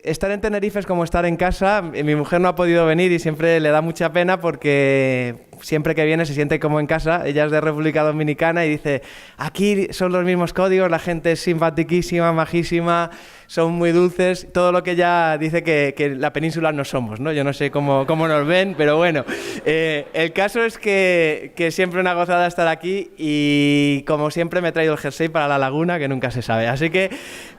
Estar en Tenerife es como estar en casa. Mi mujer no ha podido venir y siempre le da mucha pena porque siempre que viene se siente como en casa. Ella es de República Dominicana y dice, aquí son los mismos códigos, la gente es simpaticísima, majísima, son muy dulces, todo lo que ella dice que la península no somos, ¿no? Yo no sé cómo nos ven, pero bueno. El caso es que siempre una gozada estar aquí y como siempre me he traído el jersey para la laguna, que nunca se sabe. Así que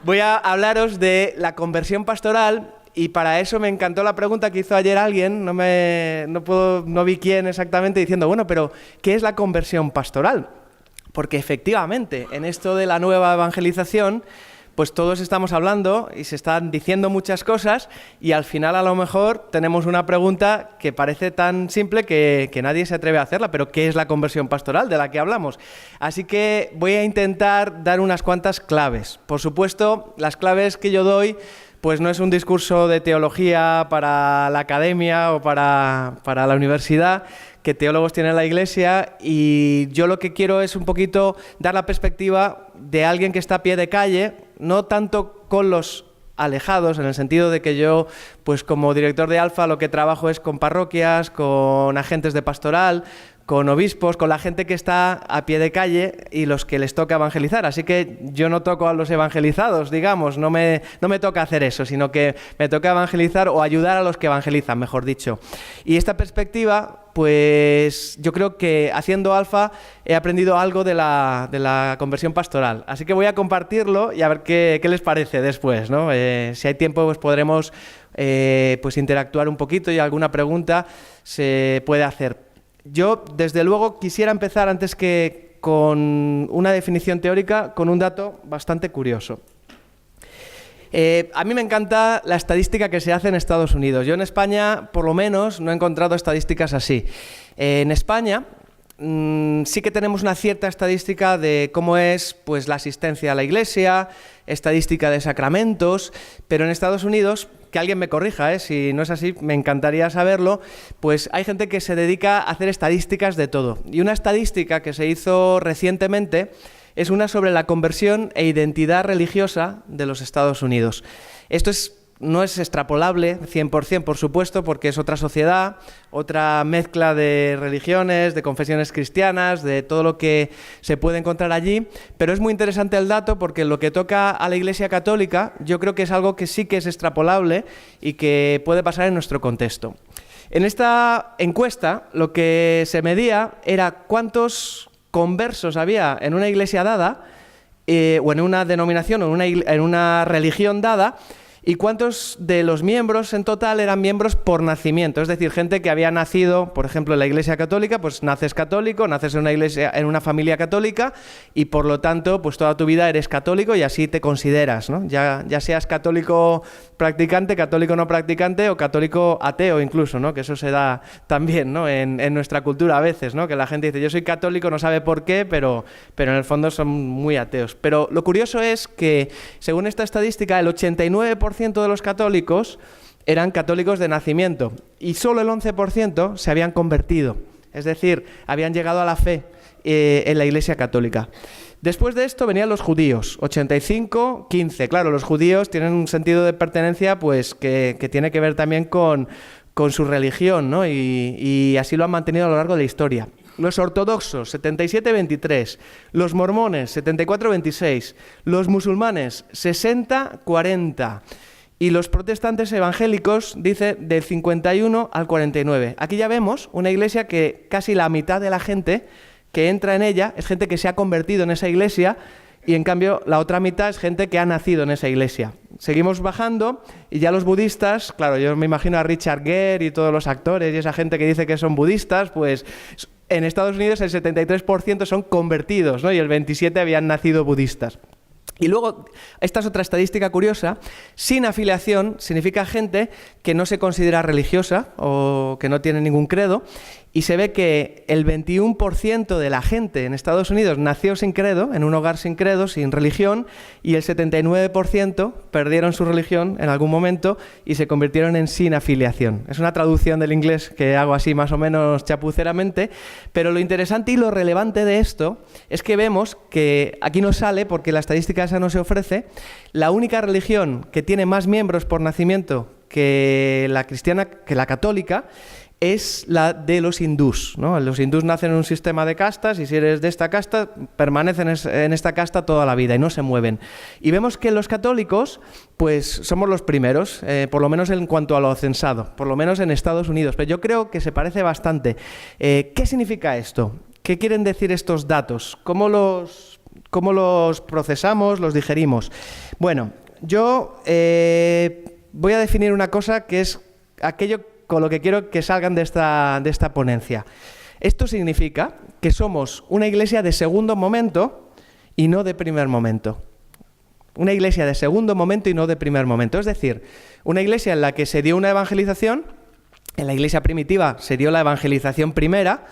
voy a hablaros de la conversión pastoral. Y para eso me encantó la pregunta que hizo ayer alguien, no vi quién exactamente, diciendo, bueno, pero ¿qué es la conversión pastoral? Porque efectivamente, en esto de la nueva evangelización, pues todos estamos hablando y se están diciendo muchas cosas y al final a lo mejor tenemos una pregunta que parece tan simple que nadie se atreve a hacerla, pero ¿qué es la conversión pastoral de la que hablamos? Así que voy a intentar dar unas cuantas claves. Por supuesto, las claves que yo doy pues no es un discurso de teología para la academia o para la universidad, que teólogos tiene la Iglesia, y yo lo que quiero es un poquito dar la perspectiva de alguien que está a pie de calle, no tanto con los alejados, en el sentido de que yo, pues como director de Alfa, lo que trabajo es con parroquias, con agentes de pastoral, con obispos, con la gente que está a pie de calle y los que les toca evangelizar. Así que yo no toco a los evangelizados, digamos, no me toca hacer eso, sino que me toca evangelizar o ayudar a los que evangelizan, mejor dicho. Y esta perspectiva, pues yo creo que haciendo Alfa he aprendido algo de la conversión pastoral. Así que voy a compartirlo y a ver qué les parece después, ¿no? Si hay tiempo, pues podremos pues interactuar un poquito y alguna pregunta se puede hacer. Yo, desde luego, quisiera empezar antes que con una definición teórica, con un dato bastante curioso. A mí me encanta la estadística que se hace en Estados Unidos. Yo en España, por lo menos, no he encontrado estadísticas así. En España sí que tenemos una cierta estadística de cómo es pues, la asistencia a la iglesia, estadística de sacramentos, pero en Estados Unidos, que alguien me corrija, si no es así, me encantaría saberlo, pues hay gente que se dedica a hacer estadísticas de todo. Y una estadística que se hizo recientemente es una sobre la conversión e identidad religiosa de los Estados Unidos. Esto no es extrapolable 100%, por supuesto, porque es otra sociedad, otra mezcla de religiones, de confesiones cristianas, de todo lo que se puede encontrar allí, pero es muy interesante el dato porque lo que toca a la Iglesia Católica yo creo que es algo que sí que es extrapolable y que puede pasar en nuestro contexto. En esta encuesta lo que se medía era cuántos conversos había en una iglesia dada, o en una denominación, o en una religión dada, y cuántos de los miembros en total eran miembros por nacimiento, es decir, gente que había nacido, por ejemplo, en la Iglesia Católica, pues naces católico, naces en una iglesia, en una familia católica y por lo tanto, pues toda tu vida eres católico y así te consideras, ¿no? Ya seas católico practicante, católico no practicante o católico ateo incluso, ¿no? Que eso se da también, ¿no? En nuestra cultura a veces, ¿no? Que la gente dice, yo soy católico, no sabe por qué, pero en el fondo son muy ateos. Pero lo curioso es que, según esta estadística, el 89% de los católicos eran católicos de nacimiento y solo el 11% se habían convertido, es decir, habían llegado a la fe en la Iglesia Católica. Después de esto venían los judíos, 85-15. Claro, los judíos tienen un sentido de pertenencia pues que tiene que ver también con su religión, ¿no? Y así lo han mantenido a lo largo de la historia. Los ortodoxos, 77-23, los mormones, 74-26, los musulmanes, 60-40 y los protestantes evangélicos, dice, del 51 al 49. Aquí ya vemos una iglesia que casi la mitad de la gente que entra en ella es gente que se ha convertido en esa iglesia y en cambio la otra mitad es gente que ha nacido en esa iglesia. Seguimos bajando y ya los budistas, claro, yo me imagino a Richard Gere y todos los actores y esa gente que dice que son budistas, pues en Estados Unidos el 73% son convertidos, ¿no? Y el 27% habían nacido budistas. Y luego, esta es otra estadística curiosa, sin afiliación significa gente que no se considera religiosa o que no tiene ningún credo, y se ve que el 21% de la gente en Estados Unidos nació sin credo, en un hogar sin credo, sin religión, y el 79% perdieron su religión en algún momento y se convirtieron en sin afiliación. Es una traducción del inglés que hago así más o menos chapuceramente, pero lo interesante y lo relevante de esto es que vemos que aquí no sale, porque la estadística esa no se ofrece. La única religión que tiene más miembros por nacimiento que la cristiana, que la católica, es la de los hindús, ¿no? Los hindús nacen en un sistema de castas y si eres de esta casta, permanecen en esta casta toda la vida y no se mueven. Y vemos que los católicos, pues somos los primeros, por lo menos en cuanto a lo censado, por lo menos en Estados Unidos, pero yo creo que se parece bastante. ¿Qué significa esto? ¿Qué quieren decir estos datos? ¿Cómo los procesamos, los digerimos? Bueno, yo voy a definir una cosa que es aquello con lo que quiero que salgan de esta ponencia. Esto significa que somos una iglesia de segundo momento y no de primer momento. Una iglesia de segundo momento y no de primer momento. Es decir, una iglesia en la que se dio una evangelización, en la iglesia primitiva se dio la evangelización primera,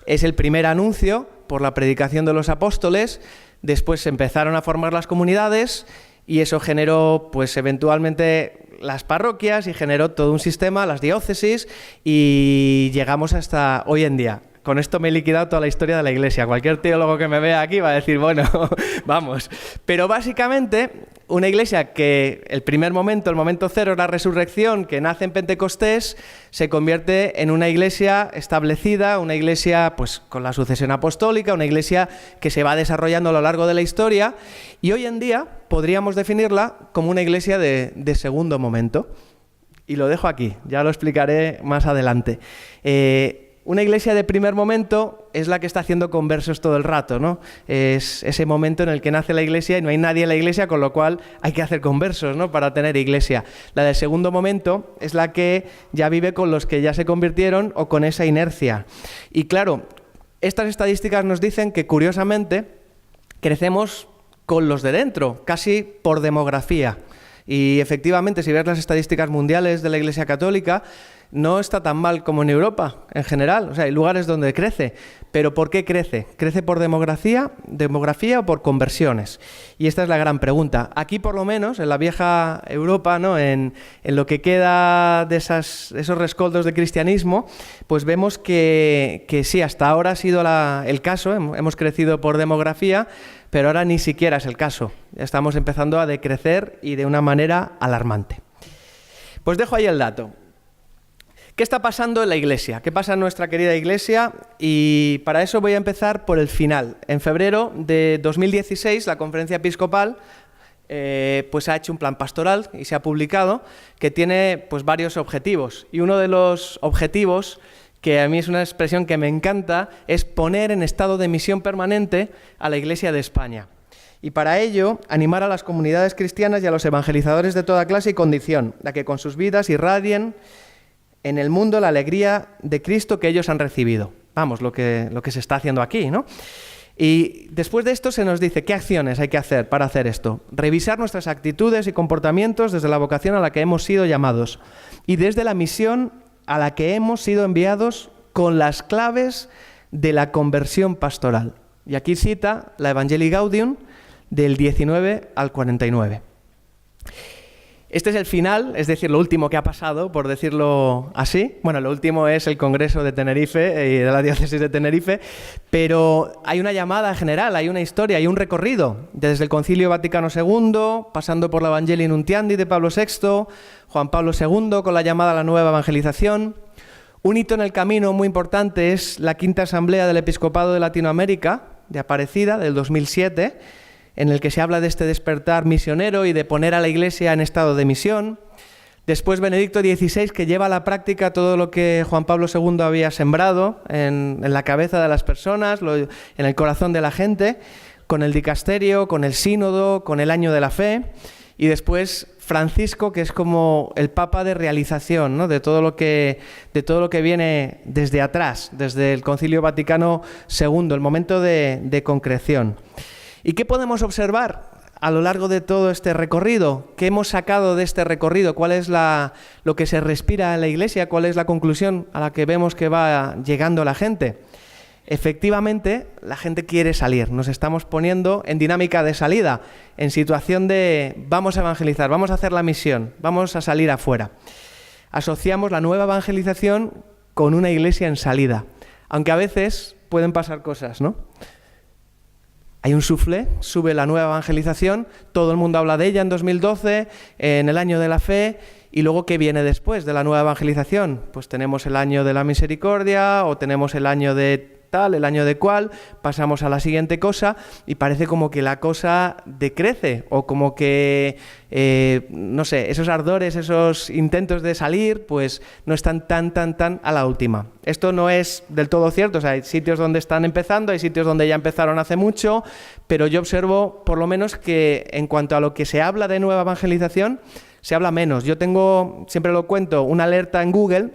es el primer anuncio por la predicación de los apóstoles, después se empezaron a formar las comunidades y eso generó, pues eventualmente, las parroquias y generó todo un sistema, las diócesis, y llegamos hasta hoy en día. Con esto me he liquidado toda la historia de la Iglesia. Cualquier teólogo que me vea aquí va a decir, bueno, vamos. Pero básicamente, una Iglesia que el primer momento, el momento cero, es la resurrección, que nace en Pentecostés, se convierte en una Iglesia establecida, una Iglesia pues con la sucesión apostólica, una Iglesia que se va desarrollando a lo largo de la historia, y hoy en día podríamos definirla como una Iglesia de segundo momento. Y lo dejo aquí, ya lo explicaré más adelante. Una iglesia de primer momento es la que está haciendo conversos todo el rato, ¿no? Es ese momento en el que nace la iglesia y no hay nadie en la iglesia, con lo cual hay que hacer conversos, ¿no?, para tener iglesia. La del segundo momento es la que ya vive con los que ya se convirtieron o con esa inercia. Y claro, estas estadísticas nos dicen que, curiosamente, crecemos con los de dentro, casi por demografía. Y efectivamente, si ves las estadísticas mundiales de la Iglesia Católica, no está tan mal como en Europa en general. O sea, hay lugares donde crece. ¿Pero por qué crece? ¿Crece por demografía o por conversiones? Y esta es la gran pregunta. Aquí, por lo menos, en la vieja Europa, ¿no?, en lo que queda de esos rescoldos de cristianismo, pues vemos que sí, hasta ahora ha sido el caso. Hemos crecido por demografía, pero ahora ni siquiera es el caso. Estamos empezando a decrecer y de una manera alarmante. Pues dejo ahí el dato. ¿Qué está pasando en la Iglesia? ¿Qué pasa en nuestra querida Iglesia? Y para eso voy a empezar por el final. En febrero de 2016, la Conferencia Episcopal pues ha hecho un plan pastoral y se ha publicado, que tiene pues varios objetivos. Y uno de los objetivos, que a mí es una expresión que me encanta, es poner en estado de misión permanente a la Iglesia de España. Y para ello, animar a las comunidades cristianas y a los evangelizadores de toda clase y condición, a que con sus vidas irradien en el mundo la alegría de Cristo que ellos han recibido. Vamos, lo que se está haciendo aquí, ¿no? Y después de esto se nos dice qué acciones hay que hacer para hacer esto. Revisar nuestras actitudes y comportamientos desde la vocación a la que hemos sido llamados y desde la misión a la que hemos sido enviados con las claves de la conversión pastoral. Y aquí cita la Evangelii Gaudium del 19 al 49. Este es el final, es decir, lo último que ha pasado, por decirlo así. Bueno, lo último es el Congreso de Tenerife y de la Diócesis de Tenerife, pero hay una llamada general, hay una historia, hay un recorrido, desde el Concilio Vaticano II, pasando por la Evangelii Nuntiandi de Pablo VI, Juan Pablo II con la llamada a la nueva evangelización. Un hito en el camino muy importante es la Quinta Asamblea del Episcopado de Latinoamérica, de Aparecida, del 2007, en el que se habla de este despertar misionero y de poner a la Iglesia en estado de misión. Después Benedicto XVI, que lleva a la práctica todo lo que Juan Pablo II había sembrado en la cabeza de las personas, en el corazón de la gente, con el dicasterio, con el sínodo, con el año de la fe. Y después Francisco, que es como el papa de realización, ¿no?, de todo lo que viene desde atrás, desde el Concilio Vaticano II, el momento de concreción. ¿Y qué podemos observar a lo largo de todo este recorrido? ¿Qué hemos sacado de este recorrido? ¿Cuál es lo que se respira en la Iglesia? ¿Cuál es la conclusión a la que vemos que va llegando la gente? Efectivamente, la gente quiere salir. Nos estamos poniendo en dinámica de salida, en situación de vamos a evangelizar, vamos a hacer la misión, vamos a salir afuera. Asociamos la nueva evangelización con una Iglesia en salida, aunque a veces pueden pasar cosas, ¿no? Hay un soufflé, sube la nueva evangelización, todo el mundo habla de ella en 2012, en el año de la fe, y luego ¿qué viene después de la nueva evangelización? Pues tenemos el año de la misericordia, o tenemos el año de tal, el año de cual, pasamos a la siguiente cosa y parece como que la cosa decrece o como que, no sé, esos ardores, esos intentos de salir, pues no están tan a la última. Esto no es del todo cierto, o sea, hay sitios donde están empezando, hay sitios donde ya empezaron hace mucho, pero yo observo por lo menos que en cuanto a lo que se habla de nueva evangelización, se habla menos. Yo tengo, siempre lo cuento, una alerta en Google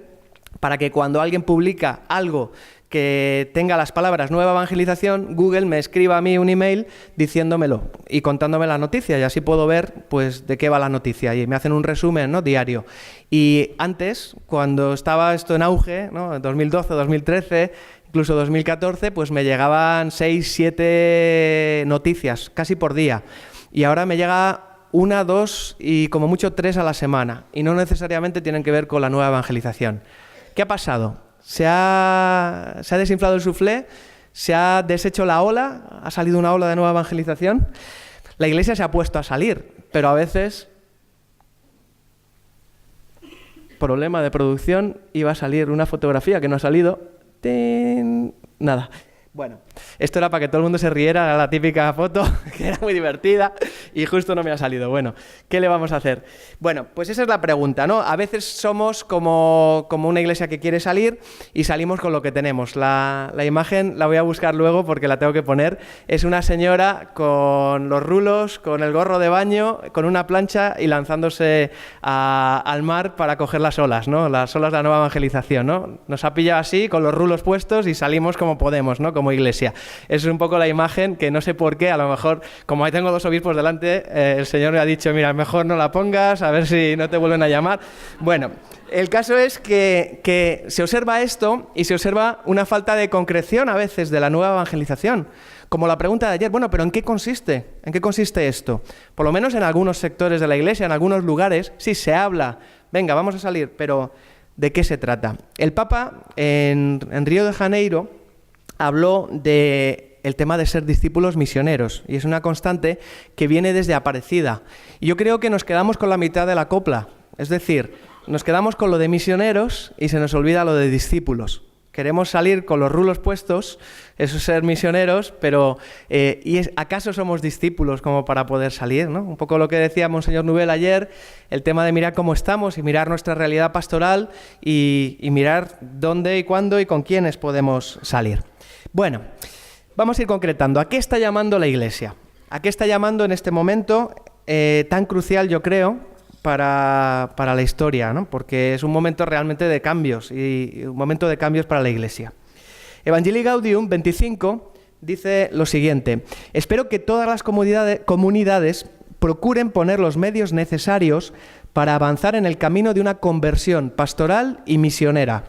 para que cuando alguien publica algo que tenga las palabras nueva evangelización, Google me escriba a mí un email diciéndomelo y contándome la noticia, y así puedo ver pues de qué va la noticia y me hacen un resumen, ¿no?, diario. Y antes, cuando estaba esto en auge, ¿no?, en 2012, 2013, incluso 2014, pues me llegaban 6, 7 noticias casi por día, y ahora me llega 1, 2 y como mucho 3 a la semana, y no necesariamente tienen que ver con la nueva evangelización. ¿Qué ha pasado? ¿Se ha desinflado el soufflé? ¿Se ha deshecho la ola? ¿Ha salido una ola de nueva evangelización? La Iglesia se ha puesto a salir, pero a veces, problema de producción, iba a salir una fotografía que no ha salido. ¡Tin! Nada. Bueno, esto era para que todo el mundo se riera, era la típica foto, que era muy divertida y justo no me ha salido. Bueno, ¿qué le vamos a hacer? Bueno, pues esa es la pregunta, ¿no? A veces somos como una iglesia que quiere salir y salimos con lo que tenemos. La imagen la voy a buscar luego porque la tengo que poner. Es una señora con los rulos, con el gorro de baño, con una plancha y lanzándose al mar para coger las olas, ¿no? Las olas de la nueva evangelización, ¿no? Nos ha pillado así, con los rulos puestos y salimos como podemos, ¿no? Como iglesia. Esa es un poco la imagen que no sé por qué, a lo mejor, como ahí tengo 2 obispos delante, el Señor me ha dicho, mira, mejor no la pongas, a ver si no te vuelven a llamar. Bueno, el caso es que se observa esto y se observa una falta de concreción a veces de la nueva evangelización. Como la pregunta de ayer, bueno, pero ¿en qué consiste? ¿En qué consiste esto? Por lo menos en algunos sectores de la iglesia, en algunos lugares, sí se habla, venga, vamos a salir, pero ¿de qué se trata? El Papa en Río de Janeiro habló del tema de ser discípulos misioneros, y es una constante que viene desde Aparecida. Y yo creo que nos quedamos con la mitad de la copla, es decir, nos quedamos con lo de misioneros y se nos olvida lo de discípulos. Queremos salir con los rulos puestos, eso es ser misioneros, pero ¿acaso somos discípulos como para poder salir, ¿no? Un poco lo que decía Monseñor Nouvel ayer, el tema de mirar cómo estamos y mirar nuestra realidad pastoral y mirar dónde y cuándo y con quiénes podemos salir. Bueno, vamos a ir concretando. ¿A qué está llamando la Iglesia? ¿A qué está llamando en este momento tan crucial, yo creo, para la historia, ¿no? Porque es un momento realmente de cambios y un momento de cambios para la Iglesia. Evangelii Gaudium 25 dice lo siguiente: espero que todas las comunidades procuren poner los medios necesarios para avanzar en el camino de una conversión pastoral y misionera,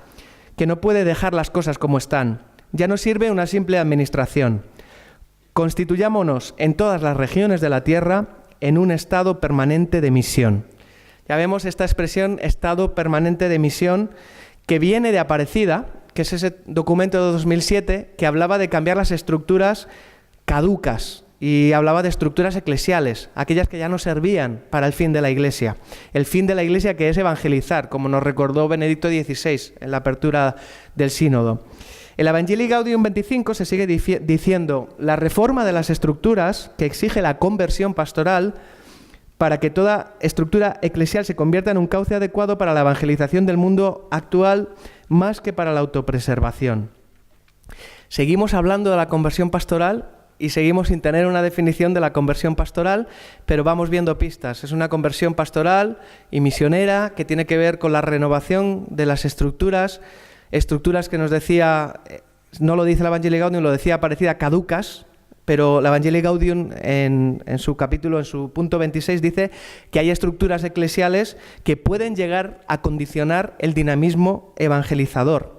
que no puede dejar las cosas como están. Ya no sirve una simple administración. Constituyámonos en todas las regiones de la tierra en un estado permanente de misión. Ya vemos esta expresión, estado permanente de misión, que viene de Aparecida, que es ese documento de 2007 que hablaba de cambiar las estructuras caducas y hablaba de estructuras eclesiales, aquellas que ya no servían para el fin de la Iglesia. El fin de la Iglesia, que es evangelizar, como nos recordó Benedicto XVI en la apertura del sínodo. El Evangelii Gaudium 25 se sigue diciendo: la reforma de las estructuras que exige la conversión pastoral para que toda estructura eclesial se convierta en un cauce adecuado para la evangelización del mundo actual más que para la autopreservación. Seguimos hablando de la conversión pastoral y seguimos sin tener una definición de la conversión pastoral, pero vamos viendo pistas. Es una conversión pastoral y misionera que tiene que ver con la renovación de las estructuras que nos decía, no lo dice el Evangelii Gaudium, lo decía Aparecida, caducas, pero el Evangelii Gaudium en su capítulo, en su punto 26, dice que hay estructuras eclesiales que pueden llegar a condicionar el dinamismo evangelizador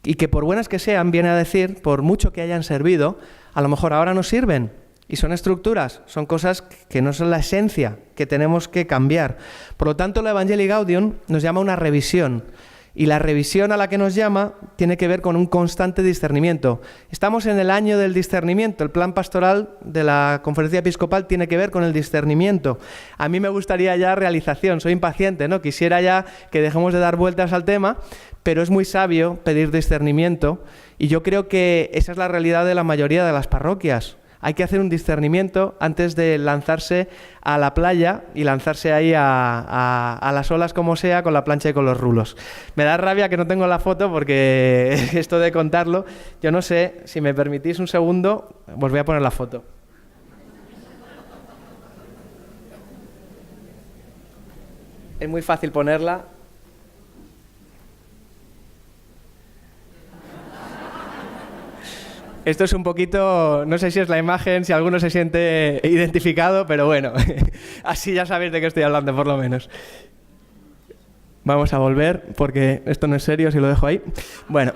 y que por buenas que sean, viene a decir, por mucho que hayan servido, a lo mejor ahora no sirven. Y son estructuras, son cosas que no son la esencia, que tenemos que cambiar. Por lo tanto, el Evangelii Gaudium nos llama a una revisión. Y la revisión a la que nos llama tiene que ver con un constante discernimiento. Estamos en el año del discernimiento. El plan pastoral de la Conferencia Episcopal tiene que ver con el discernimiento. A mí me gustaría ya realización, soy impaciente, ¿no? Quisiera ya que dejemos de dar vueltas al tema, pero es muy sabio pedir discernimiento y yo creo que esa es la realidad de la mayoría de las parroquias. Hay que hacer un discernimiento antes de lanzarse a la playa y lanzarse ahí a las olas como sea, con la plancha y con los rulos. Me da rabia que no tengo la foto porque esto de contarlo, yo no sé, si me permitís un segundo, os voy a poner la foto. Es muy fácil ponerla. Esto es un poquito, no sé si es la imagen, si alguno se siente identificado, pero bueno, así ya sabéis de qué estoy hablando por lo menos. Vamos a volver, porque esto no es serio si lo dejo ahí. Bueno,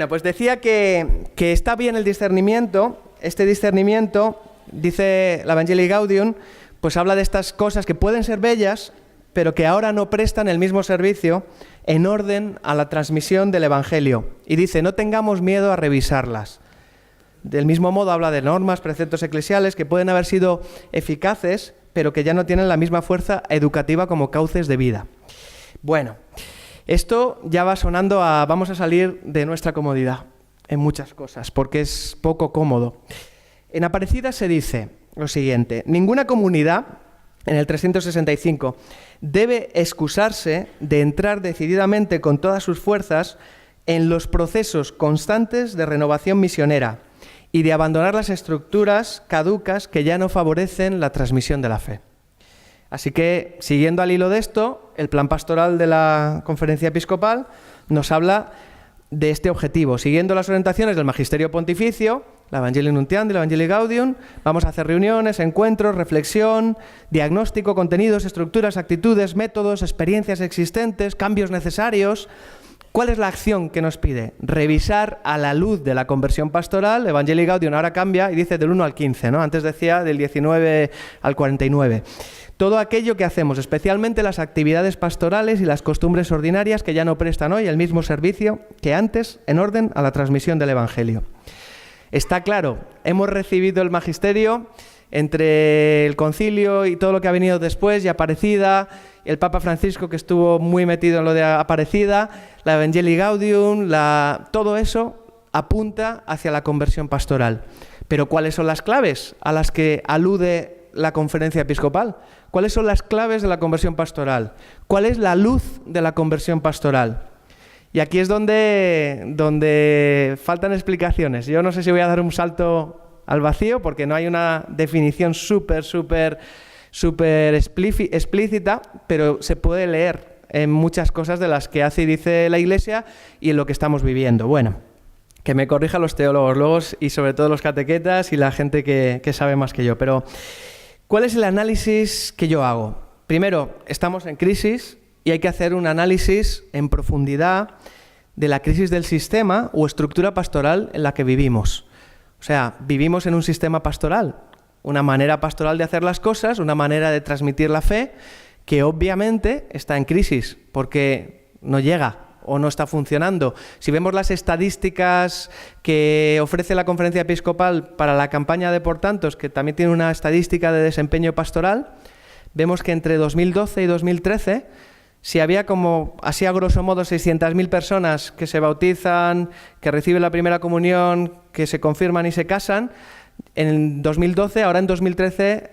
pues decía que está bien el discernimiento. Este discernimiento, dice la Evangelii Gaudium, pues habla de estas cosas que pueden ser bellas, pero que ahora no prestan el mismo servicio en orden a la transmisión del Evangelio. Y dice, no tengamos miedo a revisarlas. Del mismo modo habla de normas, preceptos eclesiales que pueden haber sido eficaces, pero que ya no tienen la misma fuerza educativa como cauces de vida. Bueno, esto ya va sonando a vamos a salir de nuestra comodidad en muchas cosas, porque es poco cómodo. En Aparecida se dice lo siguiente, ninguna comunidad, en el 365, debe excusarse de entrar decididamente con todas sus fuerzas en los procesos constantes de renovación misionera y de abandonar las estructuras caducas que ya no favorecen la transmisión de la fe. Así que, siguiendo al hilo de esto, el plan pastoral de la Conferencia Episcopal nos habla de este objetivo. Siguiendo las orientaciones del Magisterio Pontificio, la Evangelii Nuntiandi, la Evangelii Gaudium, vamos a hacer reuniones, encuentros, reflexión, diagnóstico, contenidos, estructuras, actitudes, métodos, experiencias existentes, cambios necesarios. ¿Cuál es la acción que nos pide? Revisar a la luz de la conversión pastoral. Evangelii Gaudium ahora cambia y dice del 1 al 15, ¿no? Antes decía del 19 al 49. Todo aquello que hacemos, especialmente las actividades pastorales y las costumbres ordinarias que ya no prestan hoy el mismo servicio que antes en orden a la transmisión del Evangelio. Está claro, hemos recibido el magisterio entre el concilio y todo lo que ha venido después, y Aparecida, el Papa Francisco que estuvo muy metido en lo de Aparecida, la Evangelii Gaudium, todo eso apunta hacia la conversión pastoral. Pero ¿cuáles son las claves a las que alude la Conferencia Episcopal? ¿Cuáles son las claves de la conversión pastoral? ¿Cuál es la luz de la conversión pastoral? Y aquí es donde faltan explicaciones. Yo no sé si voy a dar un salto al vacío porque no hay una definición súper explícita, pero se puede leer en muchas cosas de las que hace y dice la Iglesia y en lo que estamos viviendo. Bueno, que me corrijan los teólogos luego y sobre todo los catequetas y la gente que sabe más que yo. Pero, ¿cuál es el análisis que yo hago? Primero, estamos en crisis y hay que hacer un análisis en profundidad de la crisis del sistema o estructura pastoral en la que vivimos. O sea, vivimos en un sistema pastoral, una manera pastoral de hacer las cosas, una manera de transmitir la fe, que obviamente está en crisis porque no llega o no está funcionando. Si vemos las estadísticas que ofrece la Conferencia Episcopal para la campaña de Por Tantos, que también tiene una estadística de desempeño pastoral, vemos que entre 2012 y 2013, si había como, así a grosso modo, 600.000 personas que se bautizan, que reciben la primera comunión, que se confirman y se casan, en 2012, ahora en 2013,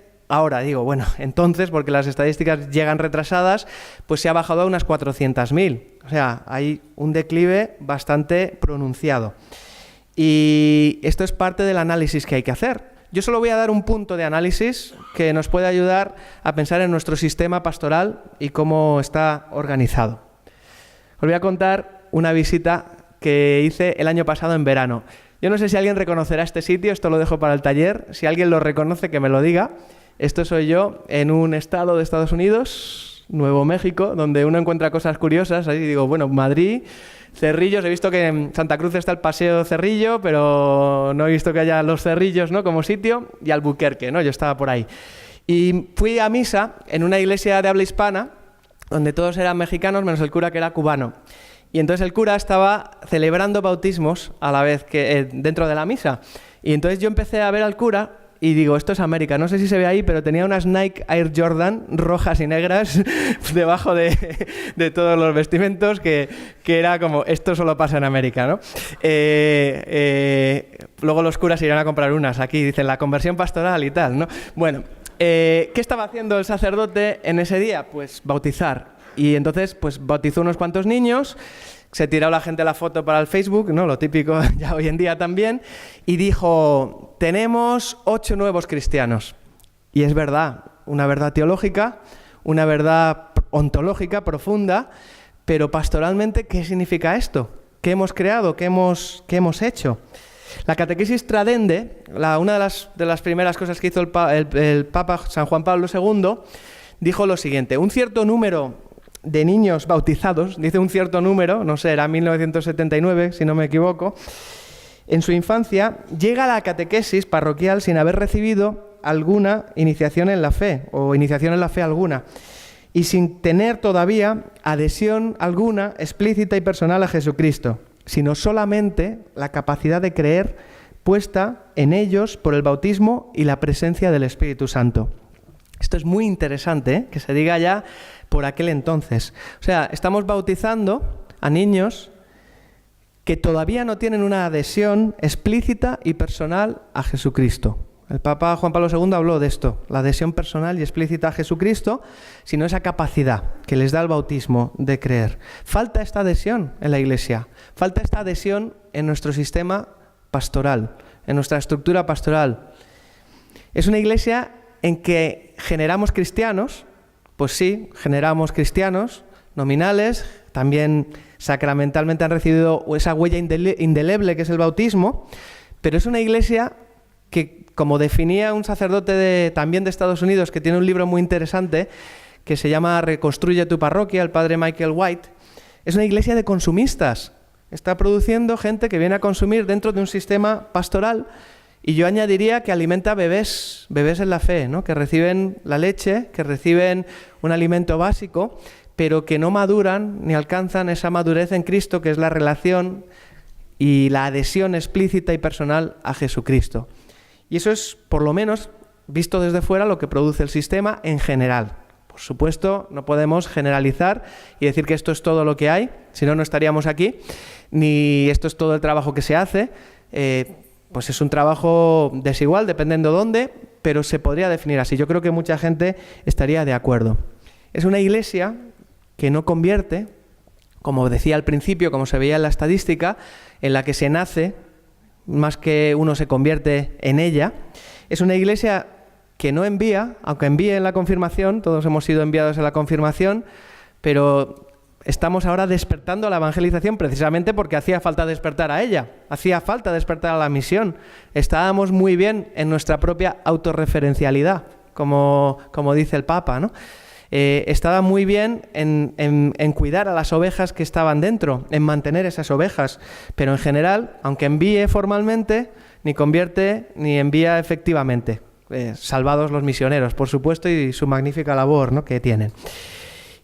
entonces, porque las estadísticas llegan retrasadas, pues se ha bajado a unas 400.000. O sea, hay un declive bastante pronunciado. Y esto es parte del análisis que hay que hacer. Yo solo voy a dar un punto de análisis que nos puede ayudar a pensar en nuestro sistema pastoral y cómo está organizado. Os voy a contar una visita que hice el año pasado en verano. Yo no sé si alguien reconocerá este sitio, esto lo dejo para el taller. Si alguien lo reconoce, que me lo diga. Esto soy yo en un estado de Estados Unidos, Nuevo México, donde uno encuentra cosas curiosas. Ahí digo, bueno, Madrid, Cerrillos. He visto que en Santa Cruz está el Paseo Cerrillo, pero no he visto que haya los Cerrillos, ¿no?, como sitio, y Albuquerque, ¿no? Yo estaba por ahí. Y fui a misa en una iglesia de habla hispana donde todos eran mexicanos menos el cura, que era cubano. Y entonces el cura estaba celebrando bautismos a la vez que dentro de la misa. Y entonces yo empecé a ver al cura y digo, esto es América. No sé si se ve ahí, pero tenía unas Nike Air Jordan rojas y negras debajo de todos los vestimentos, que era como, esto solo pasa en América, ¿no? Luego los curas irán a comprar unas. Aquí dicen la conversión pastoral y tal, ¿no? Bueno, ¿qué estaba haciendo el sacerdote en ese día? Pues bautizar. Y entonces, pues bautizó unos cuantos niños, se tiró la gente la foto para el Facebook, ¿no? Lo típico ya hoy en día también, y dijo, tenemos 8 nuevos cristianos. Y es verdad, una verdad teológica, una verdad ontológica profunda, pero pastoralmente, ¿qué significa esto? ¿Qué hemos creado? ¿Qué hemos hecho? La catequesis Tradende, una de las primeras cosas que hizo el Papa San Juan Pablo II, dijo lo siguiente: un cierto número de niños bautizados, dice un cierto número, no sé, era 1979, si no me equivoco, en su infancia llega a la catequesis parroquial sin haber recibido alguna iniciación en la fe, o iniciación en la fe alguna, y sin tener todavía adhesión alguna explícita y personal a Jesucristo, sino solamente la capacidad de creer puesta en ellos por el bautismo y la presencia del Espíritu Santo. Esto es muy interesante, ¿eh? Que se diga ya por aquel entonces. O sea, estamos bautizando a niños que todavía no tienen una adhesión explícita y personal a Jesucristo. El Papa Juan Pablo II habló de esto, la adhesión personal y explícita a Jesucristo, sino esa capacidad que les da el bautismo de creer. Falta esta adhesión en la Iglesia, falta esta adhesión en nuestro sistema pastoral, en nuestra estructura pastoral. Es una Iglesia en que generamos cristianos, pues sí, generamos cristianos nominales, también sacramentalmente han recibido esa huella indeleble que es el bautismo, pero es una Iglesia que, como definía un sacerdote también de Estados Unidos, que tiene un libro muy interesante, que se llama Reconstruye tu parroquia, el padre Michael White, es una Iglesia de consumistas. Está produciendo gente que viene a consumir dentro de un sistema pastoral. Y yo añadiría que alimenta bebés en la fe, ¿no? Que reciben la leche, que reciben un alimento básico, pero que no maduran ni alcanzan esa madurez en Cristo, que es la relación y la adhesión explícita y personal a Jesucristo. Y eso es, por lo menos, visto desde fuera, lo que produce el sistema en general. Por supuesto, no podemos generalizar y decir que esto es todo lo que hay, si no, no estaríamos aquí, ni esto es todo el trabajo que se hace. Pues es un trabajo desigual, dependiendo dónde, pero se podría definir así. Yo creo que mucha gente estaría de acuerdo. Es una Iglesia que no convierte, como decía al principio, como se veía en la estadística, en la que se nace, más que uno se convierte en ella. Es una Iglesia que no envía, aunque envíe en la confirmación, todos hemos sido enviados en la confirmación, pero estamos ahora despertando a la evangelización precisamente porque hacía falta despertar a ella, hacía falta despertar a la misión. Estábamos muy bien en nuestra propia autorreferencialidad, como dice el Papa, ¿no? Estaba muy bien en cuidar a las ovejas que estaban dentro, en mantener esas ovejas, pero en general, aunque envíe formalmente, ni convierte ni envía efectivamente. Salvados los misioneros, por supuesto, y su magnífica labor, ¿no?, que tienen.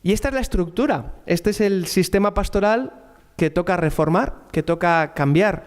Y esta es la estructura, este es el sistema pastoral que toca reformar, que toca cambiar.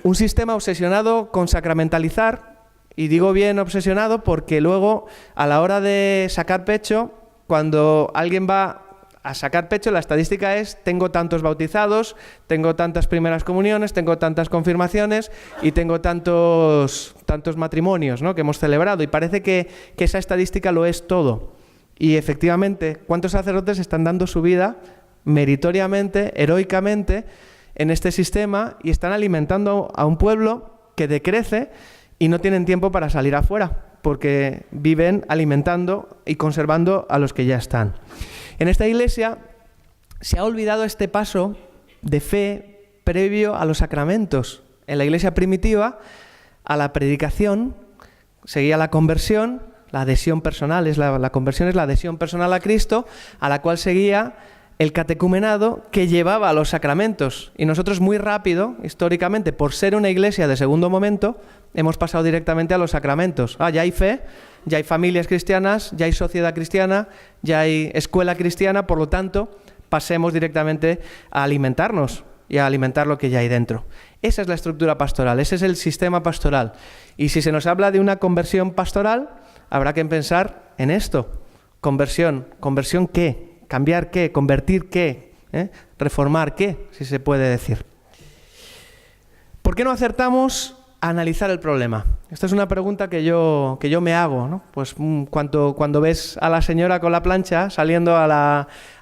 Un sistema obsesionado con sacramentalizar, y digo bien obsesionado porque luego a la hora de sacar pecho, cuando alguien va a sacar pecho, la estadística es: tengo tantos bautizados, tengo tantas primeras comuniones, tengo tantas confirmaciones y tengo tantos matrimonios, ¿no?, que hemos celebrado. Y parece que esa estadística lo es todo. Y efectivamente, ¿cuántos sacerdotes están dando su vida meritoriamente, heroicamente, en este sistema y están alimentando a un pueblo que decrece y no tienen tiempo para salir afuera, porque viven alimentando y conservando a los que ya están? En esta Iglesia se ha olvidado este paso de fe previo a los sacramentos. En la Iglesia primitiva, a la predicación seguía la conversión. La adhesión personal, la conversión es la adhesión personal a Cristo, a la cual seguía el catecumenado que llevaba a los sacramentos. Y nosotros muy rápido, históricamente, por ser una iglesia de segundo momento, hemos pasado directamente a los sacramentos. Ya hay fe, ya hay familias cristianas, ya hay sociedad cristiana, ya hay escuela cristiana, por lo tanto, pasemos directamente a alimentarnos y a alimentar lo que ya hay dentro. Esa es la estructura pastoral, ese es el sistema pastoral. Y si se nos habla de una conversión pastoral, habrá que pensar en esto. Conversión. ¿Conversión qué? ¿Cambiar qué? ¿Convertir qué? ¿Reformar qué? Si se puede decir. ¿Por qué no acertamos a analizar el problema? Esta es una pregunta que yo me hago, ¿no? Pues cuando ves a la señora con la plancha saliendo a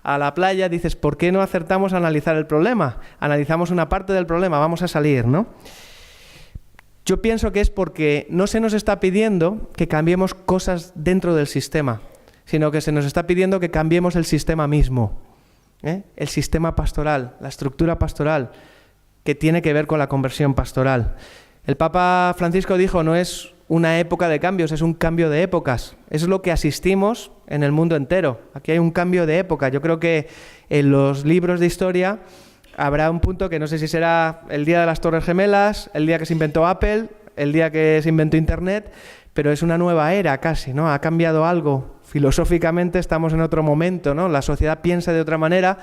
la playa, dices, ¿por qué no acertamos a analizar el problema? Analizamos una parte del problema, vamos a salir, ¿no? Yo pienso que es porque no se nos está pidiendo que cambiemos cosas dentro del sistema, sino que se nos está pidiendo que cambiemos el sistema mismo, el sistema pastoral, la estructura pastoral, que tiene que ver con la conversión pastoral. El Papa Francisco dijo, no es una época de cambios, es un cambio de épocas. Eso es lo que asistimos en el mundo entero. Aquí hay un cambio de época. Yo creo que en los libros de historia habrá un punto que no sé si será el día de las Torres Gemelas, el día que se inventó Apple, el día que se inventó Internet, pero es una nueva era casi, ¿no? Ha cambiado algo. Filosóficamente estamos en otro momento, ¿no? La sociedad piensa de otra manera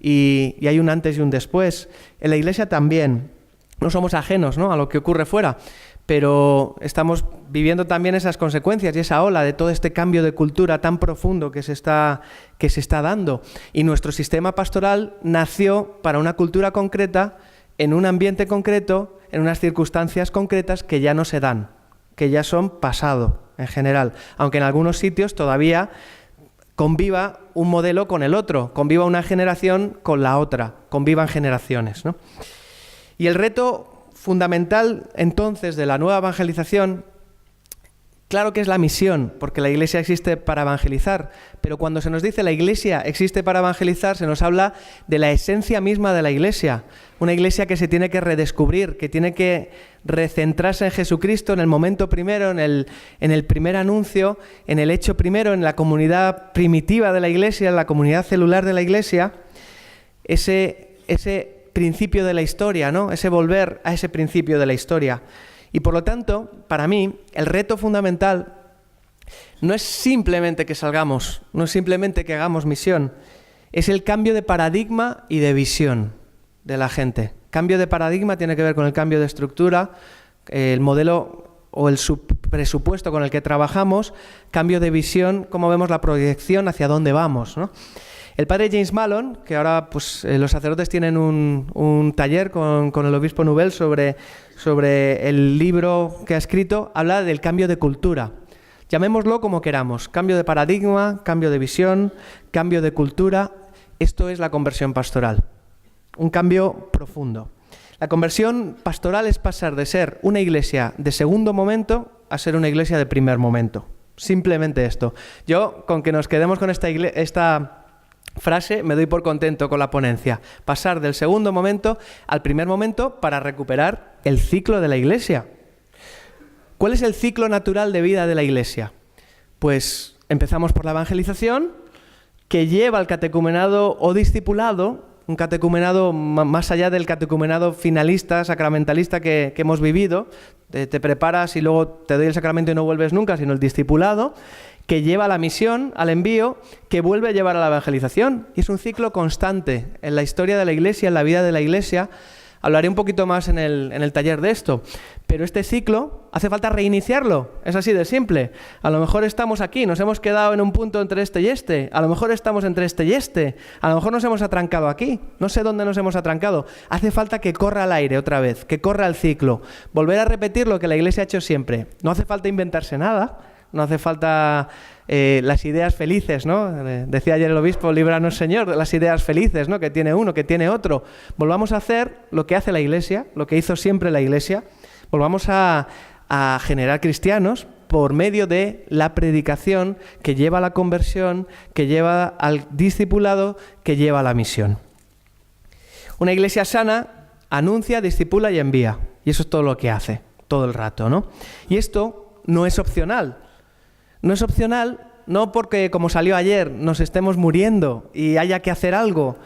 y hay un antes y un después. En la Iglesia también. No somos ajenos, ¿no?, a lo que ocurre fuera, pero estamos viviendo también esas consecuencias y esa ola de todo este cambio de cultura tan profundo que se está dando. Y nuestro sistema pastoral nació para una cultura concreta, en un ambiente concreto, en unas circunstancias concretas que ya no se dan, que ya son pasado en general, aunque en algunos sitios todavía conviva un modelo con el otro, conviva una generación con la otra, convivan generaciones, ¿no? Y el reto fundamental, entonces, de la nueva evangelización, claro que es la misión, porque la Iglesia existe para evangelizar, pero cuando se nos dice la Iglesia existe para evangelizar, se nos habla de la esencia misma de la Iglesia, una Iglesia que se tiene que redescubrir, que tiene que recentrarse en Jesucristo, en el momento primero, en el primer anuncio, en el hecho primero, en la comunidad primitiva de la Iglesia, en la comunidad celular de la Iglesia, ese principio de la historia, ¿no? Ese volver a ese principio de la historia. Y por lo tanto, para mí, el reto fundamental no es simplemente que salgamos, no es simplemente que hagamos misión, es el cambio de paradigma y de visión de la gente. Cambio de paradigma tiene que ver con el cambio de estructura, el modelo o el presupuesto con el que trabajamos, cambio de visión, cómo vemos la proyección, hacia dónde vamos, ¿no? El padre James Mallon, que ahora pues, los sacerdotes tienen un taller con el obispo Nouvel sobre el libro que ha escrito, habla del cambio de cultura. Llamémoslo como queramos, cambio de paradigma, cambio de visión, cambio de cultura. Esto es la conversión pastoral, un cambio profundo. La conversión pastoral es pasar de ser una iglesia de segundo momento a ser una iglesia de primer momento. Simplemente esto. Yo, con que nos quedemos con esta frase, me doy por contento con la ponencia. Pasar del segundo momento al primer momento para recuperar el ciclo de la Iglesia. ¿Cuál es el ciclo natural de vida de la Iglesia? Pues empezamos por la evangelización, que lleva al catecumenado o discipulado, un catecumenado más allá del catecumenado finalista, sacramentalista que hemos vivido. Te preparas y luego te doy el sacramento y no vuelves nunca, sino el discipulado, que lleva a la misión, al envío, que vuelve a llevar a la evangelización. Y es un ciclo constante en la historia de la Iglesia, en la vida de la Iglesia. Hablaré un poquito más en el taller de esto. Pero este ciclo hace falta reiniciarlo. Es así de simple. A lo mejor estamos aquí, nos hemos quedado en un punto entre este y este. A lo mejor estamos entre este y este. A lo mejor nos hemos atrancado aquí. No sé dónde nos hemos atrancado. Hace falta que corra el aire otra vez, que corra el ciclo. Volver a repetir lo que la Iglesia ha hecho siempre. No hace falta inventarse nada. No hace falta las ideas felices, ¿no? Decía ayer el obispo, líbranos Señor, de las ideas felices, ¿no? Que tiene uno, que tiene otro. Volvamos a hacer lo que hace la Iglesia, lo que hizo siempre la Iglesia. Volvamos a generar cristianos por medio de la predicación que lleva a la conversión, que lleva al discipulado, que lleva a la misión. Una Iglesia sana anuncia, discipula y envía. Y eso es todo lo que hace, todo el rato, ¿no? Y esto no es opcional. No es opcional no porque, como salió ayer, nos estemos muriendo y haya que hacer algo,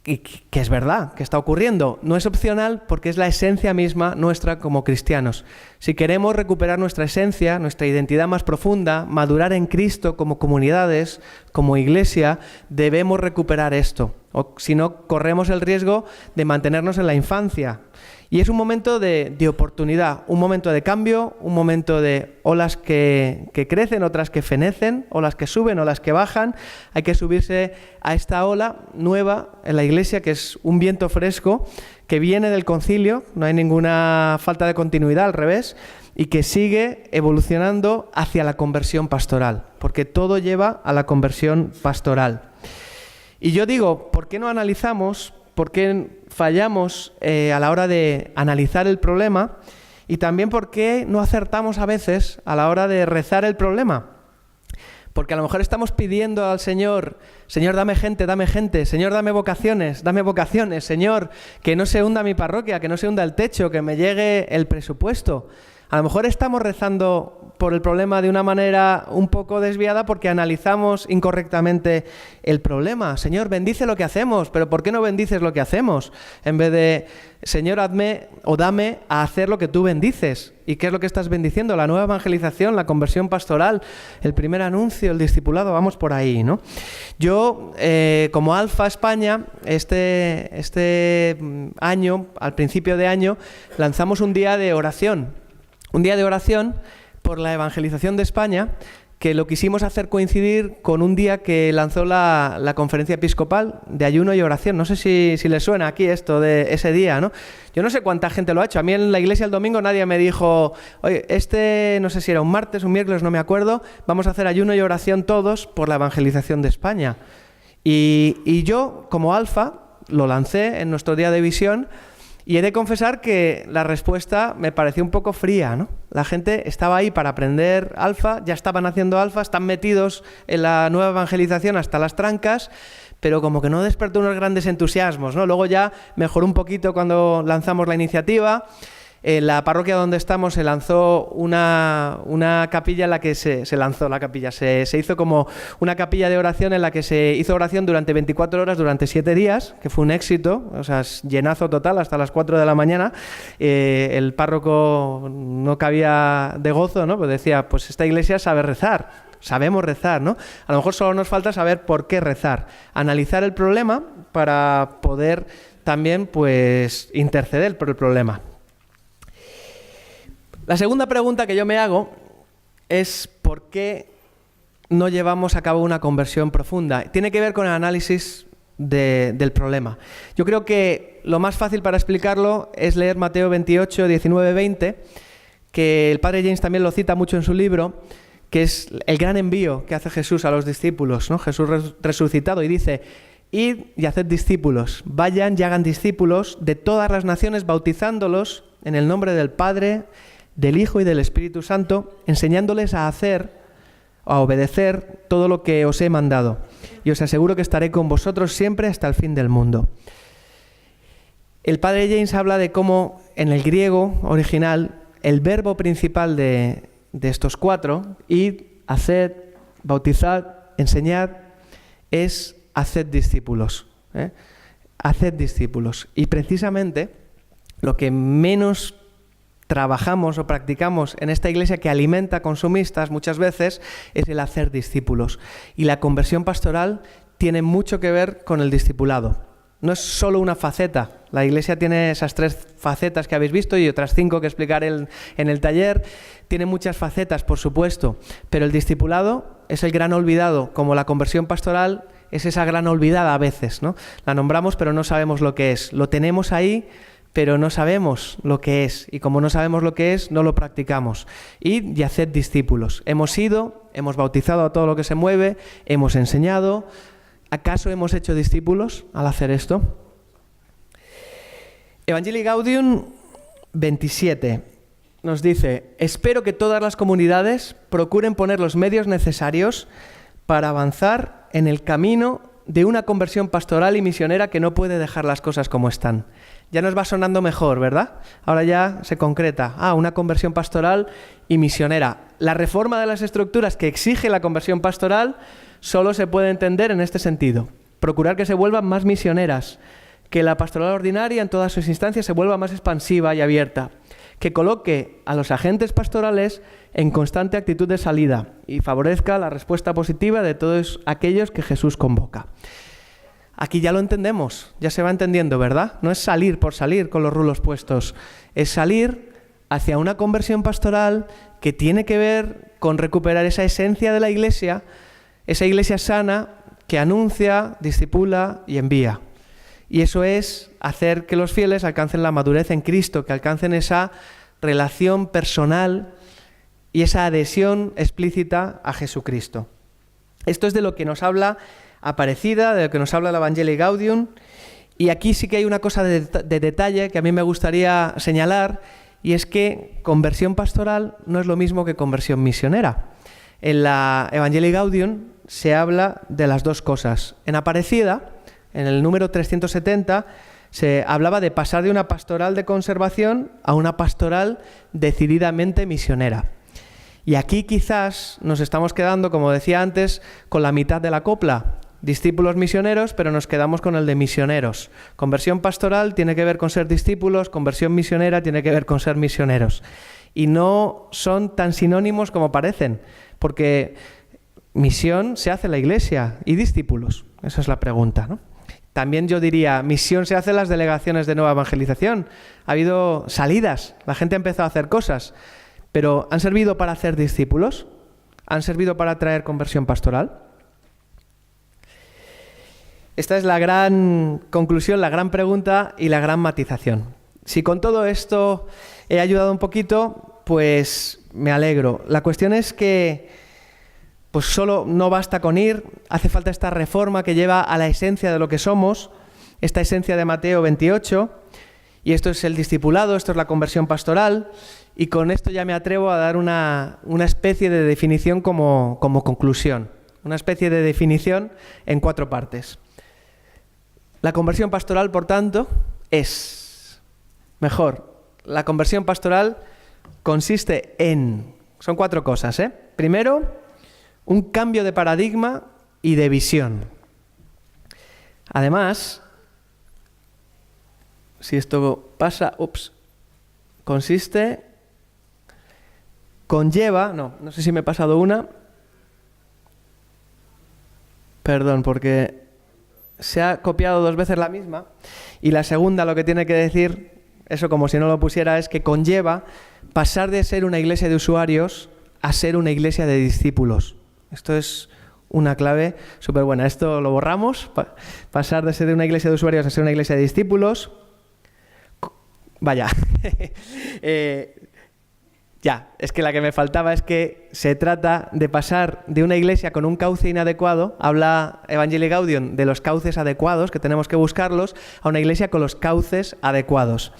y que es verdad, que está ocurriendo. No es opcional porque es la esencia misma nuestra como cristianos. Si queremos recuperar nuestra esencia, nuestra identidad más profunda, madurar en Cristo como comunidades, como iglesia, debemos recuperar esto. O si no, corremos el riesgo de mantenernos en la infancia. Y es un momento de oportunidad, un momento de cambio, un momento de olas que crecen, otras que fenecen, olas que suben, olas que bajan. Hay que subirse a esta ola nueva en la iglesia, que es un viento fresco, que viene del concilio, no hay ninguna falta de continuidad, al revés, y que sigue evolucionando hacia la conversión pastoral, porque todo lleva a la conversión pastoral. Y yo digo, ¿por qué no analizamos? ¿Por qué fallamos a la hora de analizar el problema? Y también por qué no acertamos a veces a la hora de rezar el problema. Porque a lo mejor estamos pidiendo al Señor, Señor, dame gente, Señor, dame vocaciones, Señor, que no se hunda mi parroquia, que no se hunda el techo, que me llegue el presupuesto. A lo mejor estamos rezando por el problema de una manera un poco desviada porque analizamos incorrectamente el problema. Señor, bendice lo que hacemos, pero ¿por qué no bendices lo que hacemos? En vez de, Señor, hazme o dame a hacer lo que tú bendices. ¿Y qué es lo que estás bendiciendo? La nueva evangelización, la conversión pastoral, el primer anuncio, el discipulado, vamos por ahí, ¿no? Yo, como Alfa España, este año, al principio de año, lanzamos un día de oración. Un día de oración por la evangelización de España, que lo quisimos hacer coincidir con un día que lanzó la conferencia episcopal de ayuno y oración. No sé si les suena aquí esto de ese día, ¿no? Yo no sé cuánta gente lo ha hecho. A mí en la iglesia el domingo nadie me dijo, oye, no sé si era un martes, un miércoles, no me acuerdo, vamos a hacer ayuno y oración todos por la evangelización de España. Y yo, como Alfa, lo lancé en nuestro día de visión. Y he de confesar que la respuesta me pareció un poco fría, ¿no? La gente estaba ahí para aprender Alfa, ya estaban haciendo Alfa, están metidos en la nueva evangelización hasta las trancas, pero como que no despertó unos grandes entusiasmos, ¿no? Luego ya mejoró un poquito cuando lanzamos la iniciativa. En la parroquia donde estamos se lanzó una capilla en la que se hizo como una capilla de oración en la que se hizo oración durante 24 horas, durante 7 días, que fue un éxito, o sea, llenazo total hasta las 4 de la mañana. El párroco no cabía de gozo, ¿no? Pues decía, pues esta iglesia sabe rezar, sabemos rezar, ¿no? A lo mejor solo nos falta saber por qué rezar, analizar el problema para poder también, pues, interceder por el problema. La segunda pregunta que yo me hago es ¿por qué no llevamos a cabo una conversión profunda? Tiene que ver con el análisis del problema. Yo creo que lo más fácil para explicarlo es leer Mateo 28, 19, 20, que el padre James también lo cita mucho en su libro, que es el gran envío que hace Jesús a los discípulos, ¿no? Jesús resucitado, y dice: id y haced discípulos, vayan y hagan discípulos de todas las naciones, bautizándolos en el nombre del Padre, del Hijo y del Espíritu Santo, enseñándoles a hacer, a obedecer todo lo que os he mandado. Y os aseguro que estaré con vosotros siempre hasta el fin del mundo. El padre James habla de cómo en el griego original el verbo principal de estos 4, id, haced, bautizad, enseñad, es haced discípulos. Haced discípulos. Y precisamente lo que menos trabajamos o practicamos en esta iglesia, que alimenta consumistas muchas veces, es el hacer discípulos. Y la conversión pastoral tiene mucho que ver con el discipulado. No es solo una faceta. La iglesia tiene esas 3 facetas que habéis visto y otras 5 que explicaré en el taller. Tiene muchas facetas, por supuesto, pero el discipulado es el gran olvidado, como la conversión pastoral es esa gran olvidada a veces, ¿no? La nombramos pero no sabemos lo que es. Lo tenemos ahí, pero no sabemos lo que es, y como no sabemos lo que es, no lo practicamos. Id y haced discípulos. Hemos ido, hemos bautizado a todo lo que se mueve, hemos enseñado. ¿Acaso hemos hecho discípulos al hacer esto? Evangelii Gaudium 27 nos dice: espero que todas las comunidades procuren poner los medios necesarios para avanzar en el camino de una conversión pastoral y misionera que no puede dejar las cosas como están. Ya nos va sonando mejor, ¿verdad? Ahora ya se concreta. Una conversión pastoral y misionera. La reforma de las estructuras que exige la conversión pastoral solo se puede entender en este sentido. Procurar que se vuelvan más misioneras, que la pastoral ordinaria en todas sus instancias se vuelva más expansiva y abierta, que coloque a los agentes pastorales en constante actitud de salida y favorezca la respuesta positiva de todos aquellos que Jesús convoca. Aquí ya lo entendemos, ya se va entendiendo, ¿verdad? No es salir por salir con los rulos puestos, es salir hacia una conversión pastoral que tiene que ver con recuperar esa esencia de la Iglesia, esa Iglesia sana que anuncia, discipula y envía. Y eso es hacer que los fieles alcancen la madurez en Cristo, que alcancen esa relación personal y esa adhesión explícita a Jesucristo. Esto es de lo que nos habla Aparecida, de lo que nos habla el Evangelii Gaudium, y aquí sí que hay una cosa de detalle que a mí me gustaría señalar, y es que conversión pastoral no es lo mismo que conversión misionera. En la Evangelii Gaudium se habla de las dos cosas. En Aparecida, en el número 370, se hablaba de pasar de una pastoral de conservación a una pastoral decididamente misionera. Y aquí quizás nos estamos quedando, como decía antes, con la mitad de la copla. Discípulos misioneros, pero nos quedamos con el de misioneros. Conversión pastoral tiene que ver con ser discípulos, conversión misionera tiene que ver con ser misioneros. Y no son tan sinónimos como parecen, porque misión se hace en la Iglesia y discípulos. Esa es la pregunta, ¿no? También yo diría, misión se hace en las delegaciones de nueva evangelización. Ha habido salidas, la gente ha empezado a hacer cosas, pero ¿han servido para hacer discípulos? ¿Han servido para traer conversión pastoral? Esta es la gran conclusión, la gran pregunta y la gran matización. Si con todo esto he ayudado un poquito, pues me alegro. La cuestión es que pues solo no basta con ir, hace falta esta reforma que lleva a la esencia de lo que somos, esta esencia de Mateo 28, y esto es el discipulado, esto es la conversión pastoral, y con esto ya me atrevo a dar una especie de definición como conclusión, una especie de definición en 4 partes. La conversión pastoral, por tanto, la conversión pastoral consiste en, son 4 cosas, Primero, un cambio de paradigma y de visión. Además, si esto pasa, conlleva, no sé si me he pasado una, perdón, porque se ha copiado 2 veces la misma, y la segunda lo que tiene que decir, eso como si no lo pusiera, es que conlleva pasar de ser una iglesia de usuarios a ser una iglesia de discípulos. Esto es una clave súper buena. Esto lo borramos, pasar de ser una iglesia de usuarios a ser una iglesia de discípulos. Vaya, es que la que me faltaba es que se trata de pasar de una iglesia con un cauce inadecuado, habla Evangelii Gaudium de los cauces adecuados, que tenemos que buscarlos, a una iglesia con los cauces adecuados.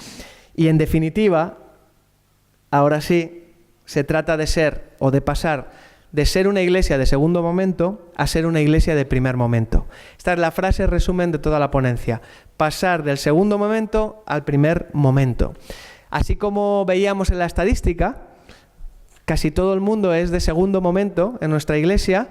Y en definitiva, ahora sí, se trata de pasar de ser una iglesia de segundo momento a ser una iglesia de primer momento. Esta es la frase resumen de toda la ponencia. Pasar del segundo momento al primer momento. Así como veíamos en la estadística, casi todo el mundo es de segundo momento en nuestra iglesia,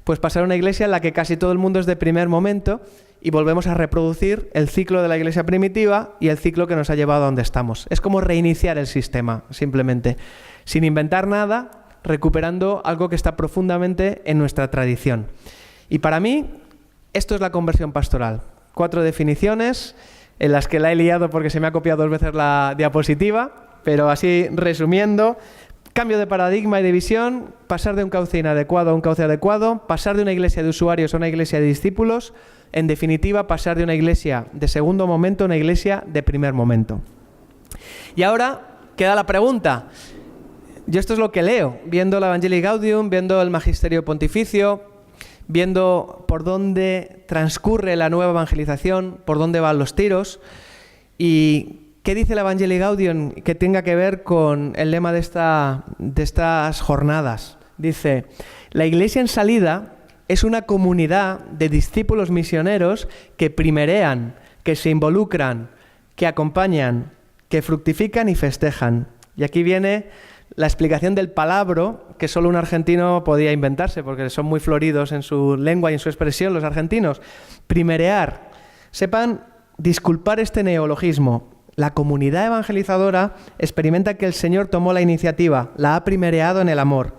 pues pasar a una iglesia en la que casi todo el mundo es de primer momento y volvemos a reproducir el ciclo de la iglesia primitiva y el ciclo que nos ha llevado a donde estamos. Es como reiniciar el sistema, simplemente, sin inventar nada, recuperando algo que está profundamente en nuestra tradición. Y para mí, esto es la conversión pastoral. 4 definiciones en las que la he liado porque se me ha copiado 2 veces la diapositiva, pero así resumiendo, cambio de paradigma y de visión, pasar de un cauce inadecuado a un cauce adecuado, pasar de una iglesia de usuarios a una iglesia de discípulos, en definitiva, pasar de una iglesia de segundo momento a una iglesia de primer momento. Y ahora queda la pregunta. Yo esto es lo que leo, viendo el Evangelii Gaudium, viendo el Magisterio Pontificio, viendo por dónde transcurre la nueva evangelización, por dónde van los tiros, y qué dice el Evangelii Gaudium que tenga que ver con el lema de estas jornadas. Dice, la iglesia en salida es una comunidad de discípulos misioneros que primerean, que se involucran, que acompañan, que fructifican y festejan. Y aquí viene la explicación del palabro que solo un argentino podía inventarse, porque son muy floridos en su lengua y en su expresión los argentinos. Primerear. Sepan disculpar este neologismo. La comunidad evangelizadora experimenta que el Señor tomó la iniciativa, la ha primereado en el amor.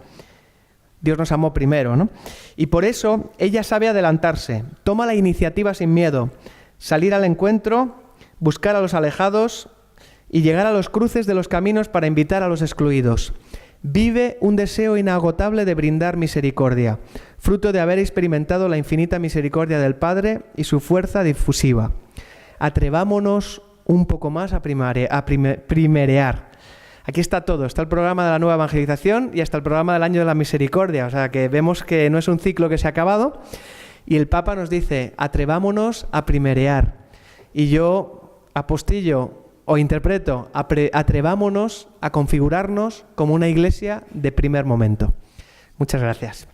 Dios nos amó primero, ¿no? Y por eso ella sabe adelantarse, toma la iniciativa sin miedo, salir al encuentro, buscar a los alejados y llegar a los cruces de los caminos para invitar a los excluidos. Vive un deseo inagotable de brindar misericordia, fruto de haber experimentado la infinita misericordia del Padre y su fuerza difusiva. Atrevámonos un poco más a primerear. Aquí está todo, está el programa de la nueva evangelización y hasta el programa del año de la misericordia, o sea que vemos que no es un ciclo que se ha acabado y el Papa nos dice, atrevámonos a primerear. Y yo apostillo o interpreto, atrevámonos a configurarnos como una iglesia de primer momento. Muchas gracias.